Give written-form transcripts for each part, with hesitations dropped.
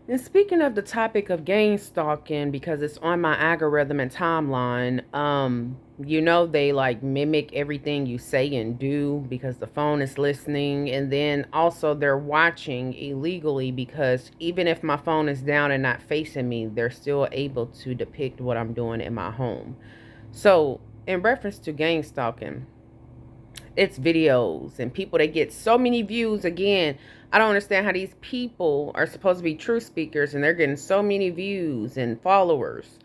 And speaking of the topic of gang stalking, because it's on my algorithm and timeline, they like mimic everything you say and do because the phone is listening. And then also they're watching illegally because even if my phone is down and not facing me, they're still able to depict what I'm doing in my home. So, in reference to gang stalking, it's videos and people that get so many views. Again, I don't understand how these people are supposed to be truth speakers and they're getting so many views and followers.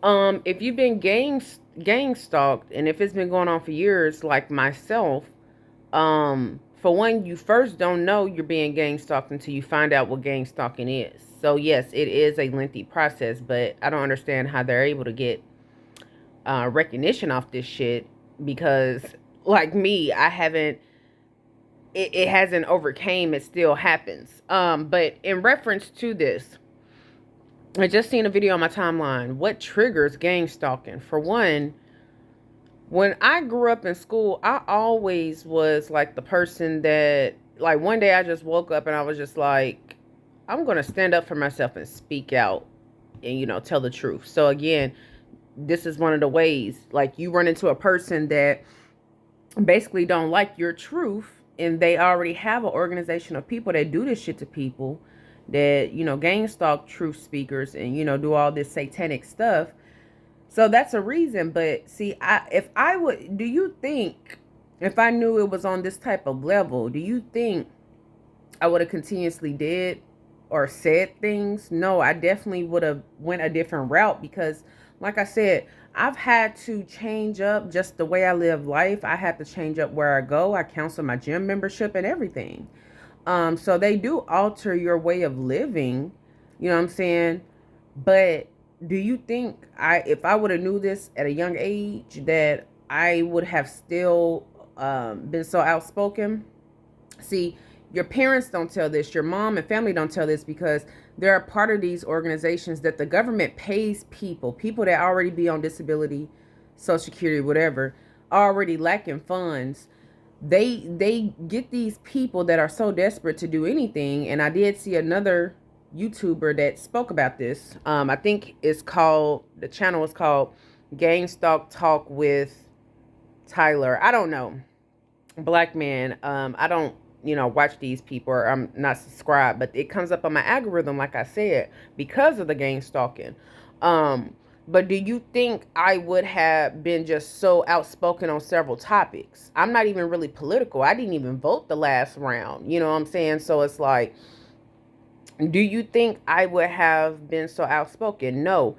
If you've been gang stalked and if it's been going on for years, like myself, for one, you first don't know you're being gang stalked until you find out what gang stalking is. So yes, it is a lengthy process, but I don't understand how they're able to get recognition off this shit because, like me, I haven't. It hasn't overcame. It still happens. But in reference to this, I just seen a video on my timeline. What triggers gang stalking? For one, when I grew up in school, I always was like the person that, like, one day I just woke up and I was just like, I'm gonna stand up for myself and speak out and tell the truth. So again, this is one of the ways, like, you run into a person that basically don't like your truth and they already have an organization of people that do this shit to people, that gang stalk truth speakers and do all this satanic stuff. So that's a reason. But see, if I would, do you think, if I knew it was on this type of level, do you think I would have continuously did or said things? No, I definitely would have went a different route because, like I said, I've had to change up just the way I live life. I had to change up where I go. I cancel my gym membership and everything. So they do alter your way of living. You know what I'm saying? But do you think if I would have knew this at a young age, that I would have still been so outspoken? See, your parents don't tell this, your mom and family don't tell this because they're a part of these organizations that the government pays people that already be on disability, social security, whatever, already lacking funds. They get these people that are so desperate to do anything. And I did see another YouTuber that spoke about this. I think the channel is called Gangstalk Talk with Tyler. I don't know. Black man. I don't, watch these people, or I'm not subscribed, but it comes up on my algorithm, like I said, because of the gang stalking. But do you think I would have been just so outspoken on several topics? I'm not even really political. I didn't even vote the last round. You know what I'm saying? So it's like, do you think I would have been so outspoken? No.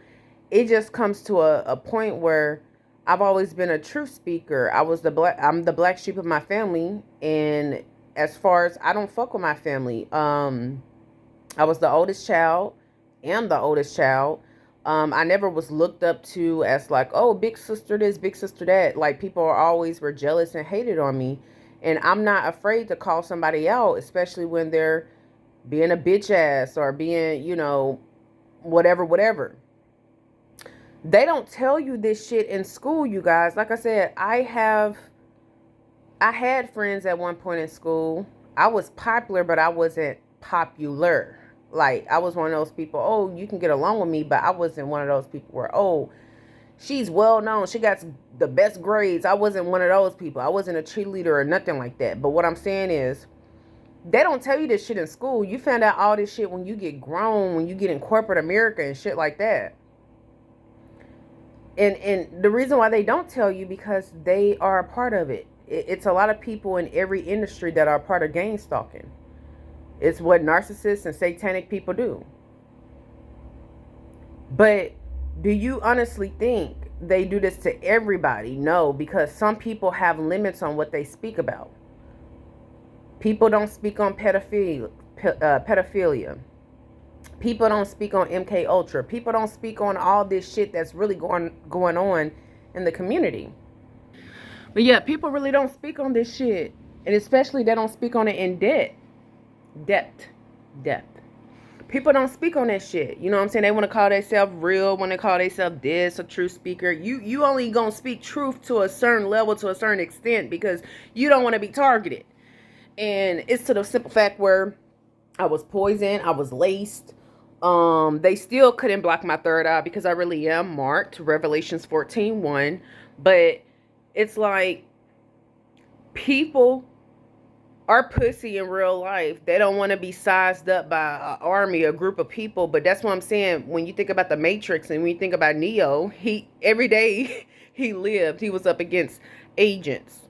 It just comes to a point where I've always been a truth speaker. I'm the black sheep of my family, and as far as, I don't fuck with my family. I was the oldest child, am the oldest child. I never was looked up to as like, oh, big sister this, big sister that. Like, people were jealous and hated on me. And I'm not afraid to call somebody out, especially when they're being a bitch ass or being, whatever. They don't tell you this shit in school, you guys. Like I said, I had friends at one point in school. I was popular, but I wasn't popular. Like, I was one of those people, oh, you can get along with me, but I wasn't one of those people where, oh, she's well known, she got the best grades. I wasn't one of those people. I wasn't a cheerleader or nothing like that. But what I'm saying is, they don't tell you this shit in school. You find out all this shit when you get grown, when you get in corporate America and shit like that. And the reason why they don't tell you, because they are a part of it. It's a lot of people in every industry that are part of gang stalking. It's what narcissists and satanic people do. But do you honestly think they do this to everybody? No, because some people have limits on what they speak about. People don't speak on pedophilia. People don't speak on MK Ultra. People don't speak on all this shit that's really going on in the community. But yeah, people really don't speak on this shit, and especially they don't speak on it in depth. People don't speak on that shit. You know what I'm saying? They want to call themselves real, want to call themselves this, a true speaker. You only gonna speak truth to a certain level, to a certain extent, because you don't want to be targeted. And it's to the simple fact where I was poisoned, I was laced. They still couldn't block my third eye because I really am marked, Revelations 14:1. But it's like people are pussy in real life. They don't want to be sized up by an army, a group of people. But that's what I'm saying. When you think about the Matrix and when you think about Neo, he every day he was up against agents.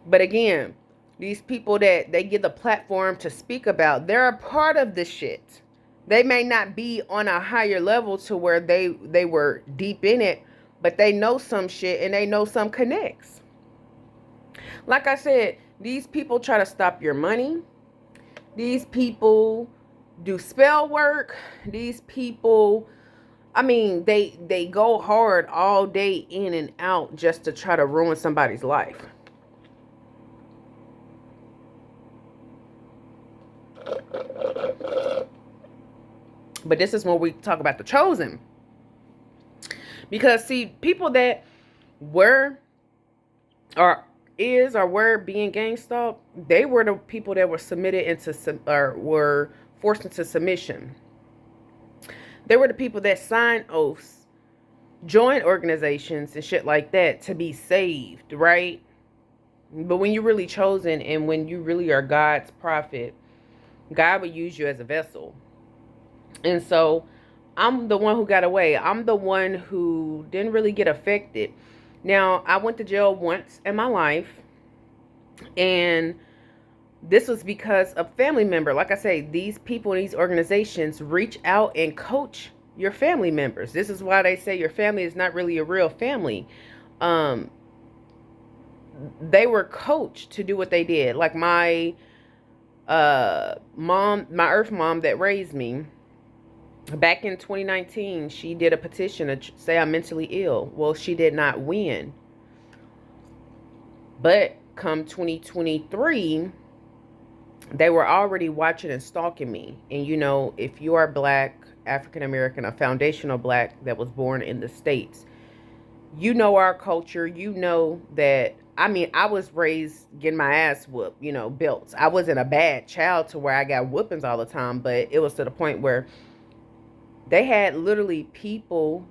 But again, these people that they give the platform to speak about, they're a part of this shit. They may not be on a higher level to where they were deep in it, but they know some shit and they know some connects. Like I said, these people try to stop your money. These people do spell work. These people, I mean, they go hard all day in and out just to try to ruin somebody's life. But this is when we talk about the chosen. Because see, people that were or is or were being gang stalked, they were the people that were submitted into or were forced into submission. They were the people that signed oaths, joined organizations and shit like that to be saved, right? But when you're really chosen and when you really are God's prophet, God will use you as a vessel. And so I'm the one who got away. I'm the one who didn't really get affected. Now, I went to jail once in my life, and this was because a family member, like I say, these people in these organizations reach out and coach your family members. This is why they say your family is not really a real family. They were coached to do what they did. Like my mom, my earth mom that raised me, back in 2019, she did a petition to say I'm mentally ill. Well, she did not win. But come 2023, they were already watching and stalking me. And you know, if you are Black, African American, a foundational Black that was born in the States, you know our culture. You know that, I mean, I was raised getting my ass whooped, you know, belts. I wasn't a bad child to where I got whoopings all the time, but it was to the point where they had literally people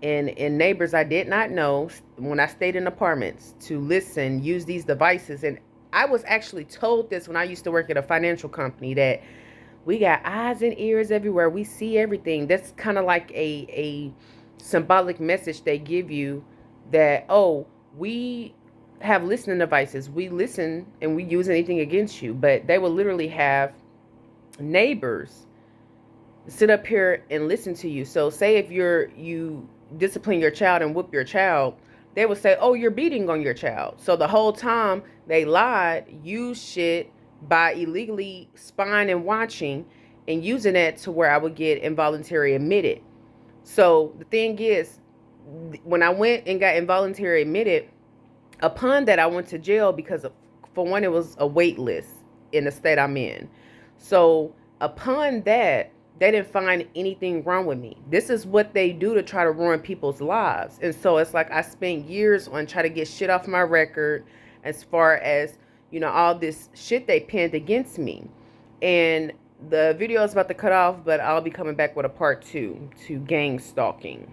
and neighbors I did not know when I stayed in apartments to listen, use these devices. And I was actually told this when I used to work at a financial company, that we got eyes and ears everywhere. We see everything. That's kind of like a symbolic message they give you that, oh, we have listening devices. We listen and we use anything against you. But they will literally have neighbors sit up here and listen to you. So say if you discipline your child and whoop your child, they will say, oh, you're beating on your child. So the whole time they lied, used shit by illegally spying and watching and using that to where I would get involuntary admitted. So the thing is, when I went and got involuntary admitted, upon that I went to jail because for one, it was a wait list in the state I'm in. So upon that, they didn't find anything wrong with me. This is what they do to try to ruin people's lives. And so it's like I spent years on trying to get shit off my record as far as, you know, all this shit they pinned against me. And the video is about to cut off, but I'll be coming back with a part 2 to gang stalking.